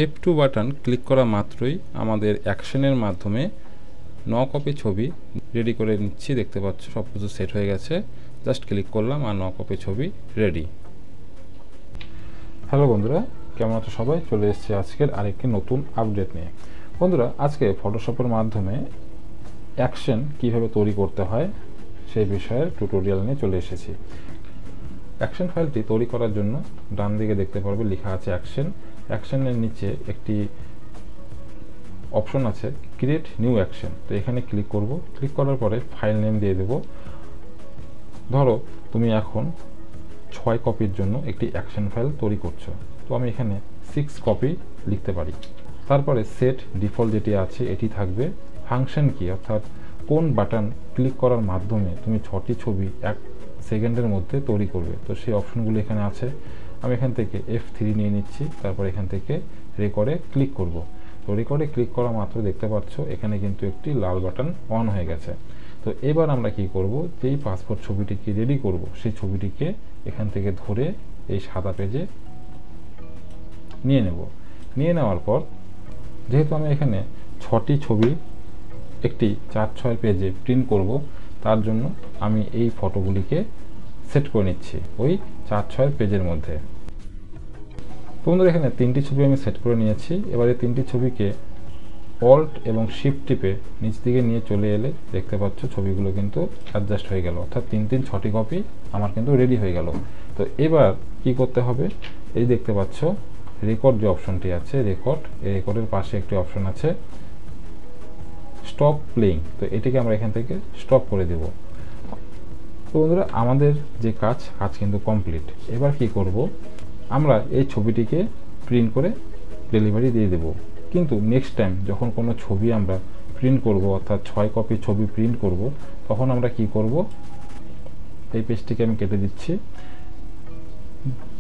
F2 button click করা মাত্রই আমাদের অ্যাকশনের মাধ্যমে 9 কপি ছবি রেডি করে নিচ্ছি। দেখতে পাচ্ছ সব কিছু সেট হয়ে গেছে, জাস্ট ক্লিক করলাম আর 9 কপি ছবি রেডি। হ্যালো বন্ধুরা, কেমন আছো সবাই? চলে এসেছি আজকের আরেকটি নতুন আপডেট নিয়ে। বন্ধুরা, আজকে ফটোশপের মাধ্যমে অ্যাকশন কিভাবে তৈরি করতে হয় সেই বিষয়ের টিউটোরিয়াল নিয়ে চলে এসেছি। অ্যাকশন ফাইলটি তৈরি করার জন্য ডান দিকে দেখতে পারবে লেখা আছে অ্যাকশন। অ্যাকশনের নিচে একটি অপশন আছে ক্রিয়েট নিউ অ্যাকশন। তো এখানে ক্লিক করব। ক্লিক করার পরে ফাইল নেম দিয়ে দেব। ধরো তুমি এখন 6 কপির জন্য একটি অ্যাকশন ফাইল তৈরি করছো, তো আমি এখানে 6 কপি লিখতে পারি। তারপরে সেট ডিফল্ট যেটি আছে এটি থাকবে। ফাংশন কি, অর্থাৎ কোন বাটন ক্লিক করার মাধ্যমে তুমি 6টি ছবি 1 সেকেন্ডের মধ্যে তৈরি করবে, তো সেই অপশনগুলো এখানে আছে। আমি এখান থেকে F3 নিয়ে নিচ্ছি, তারপর এখান থেকে রেকর্ডে ক্লিক করব। তো রেকর্ডে ক্লিক করা মাত্র দেখতে পাচ্ছ এখানে কিন্তু একটি লাল বাটন অন হয়ে গেছে। তো এবার আমরা কি করব, যেই পাসপোর্ট ছবিটিকে রেডি করব সেই ছবিটিকে এখান থেকে ধরে এই সাদা পেজে নিয়ে নেব। নিয়ে নেওয়ার পর যেহেতু আমি এখানে 6টি ছবি একটি 4/6 পেজে প্রিন্ট করব, তার জন্য আমি এই ফটোগুলিকে সেট করে নিচ্ছি ওই 4/6 পেজের মধ্যে। তোমাদের এখানে 3টি ছবি আমি সেট করে নিয়েছি। এবারে 3টি ছবিকে অল্ট এবং শিফট টিপে নিচ দিকে নিয়ে চলে এলে দেখতে পাচ্ছ ছবিগুলো কিন্তু অ্যাডজাস্ট হয়ে গেল, অর্থাৎ 6টি কপি আমার কিন্তু রেডি হয়ে গেল। তো এবার কি করতে হবে, এই দেখতে পাচ্ছ রেকর্ড যে অপশনটি আছে রেকর্ড, এই রেকর্ডের পাশে একটি অপশন আছে স্টপ প্লেইং। তো এটিকে আমরা এখান থেকে স্টপ করে দেব। তো বন্ধুরা, আমাদের যে কাজ কিন্তু কমপ্লিট। এবার কি করব, আমরা এই ছবিটিকে প্রিন্ট করে ডেলিভারি দিয়ে দেব। কিন্তু নেক্সট টাইম যখন কোনো ছবি আমরা প্রিন্ট করব, অর্থাৎ 6 কপি ছবি প্রিন্ট করব, তখন আমরা কি করব, এই পেজটিকে আমি কেটে দিচ্ছি।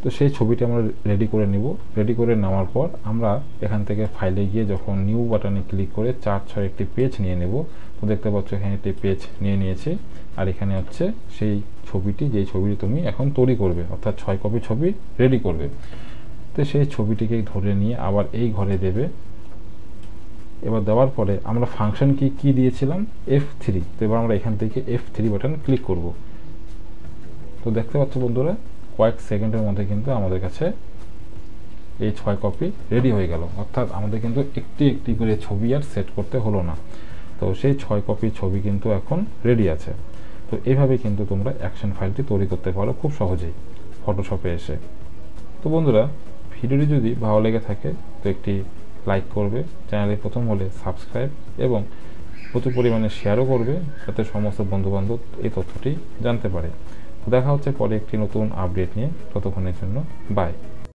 তো সেই ছবিটি আমরা রেডি করে নিব। রেডি করে নেওয়ার পর আমরা এখান থেকে ফাইলে গিয়ে যখন নিউ বাটনে ক্লিক করে 4/6 একটি পেজ নিয়ে নেব। তো দেখতে পাচ্ছ এখানে একটি পেজ নিয়ে নিয়েছি, আর এখানে হচ্ছে সেই ছবিটি, যেই ছবিটি তুমি এখন তৈরি করবে, অর্থাৎ 6 কপি ছবি রেডি করবে। তো সেই ছবিটিকে ধরে নিয়ে আবার এই ঘরে দেবে। এবার দেওয়ার পরে আমরা ফাংশন কি দিয়েছিলাম F3। তো এবার আমরা এখান থেকে F3 বাটন ক্লিক করব। তো দেখতে পাচ্ছ বন্ধুরা, কয়েক সেকেন্ডের মধ্যে কিন্তু আমাদের কাছে এই 6 কপি রেডি হয়ে গেল, অর্থাৎ আমাদের কিন্তু একটি একটি করে ছবি আর সেট করতে হলো না। তো সেই 6 কপি ছবি কিন্তু এখন রেডি আছে। তো এইভাবে কিন্তু তোমরা অ্যাকশন ফাইলটি তৈরি করতে পারো খুব সহজেই ফটোশপে এসে। তো বন্ধুরা, ভিডিওটি যদি ভালো লেগে থাকে তো একটি লাইক করবে, চ্যানেলে প্রথম হলে সাবস্ক্রাইব এবং প্রচুর পরিমাণে শেয়ারও করবে, যাতে সমস্ত বন্ধুবান্ধব এই তথ্যটি জানতে পারে। দেখা হচ্ছে পরে একটি নতুন আপডেট নিয়ে। ততক্ষণের জন্য বাই।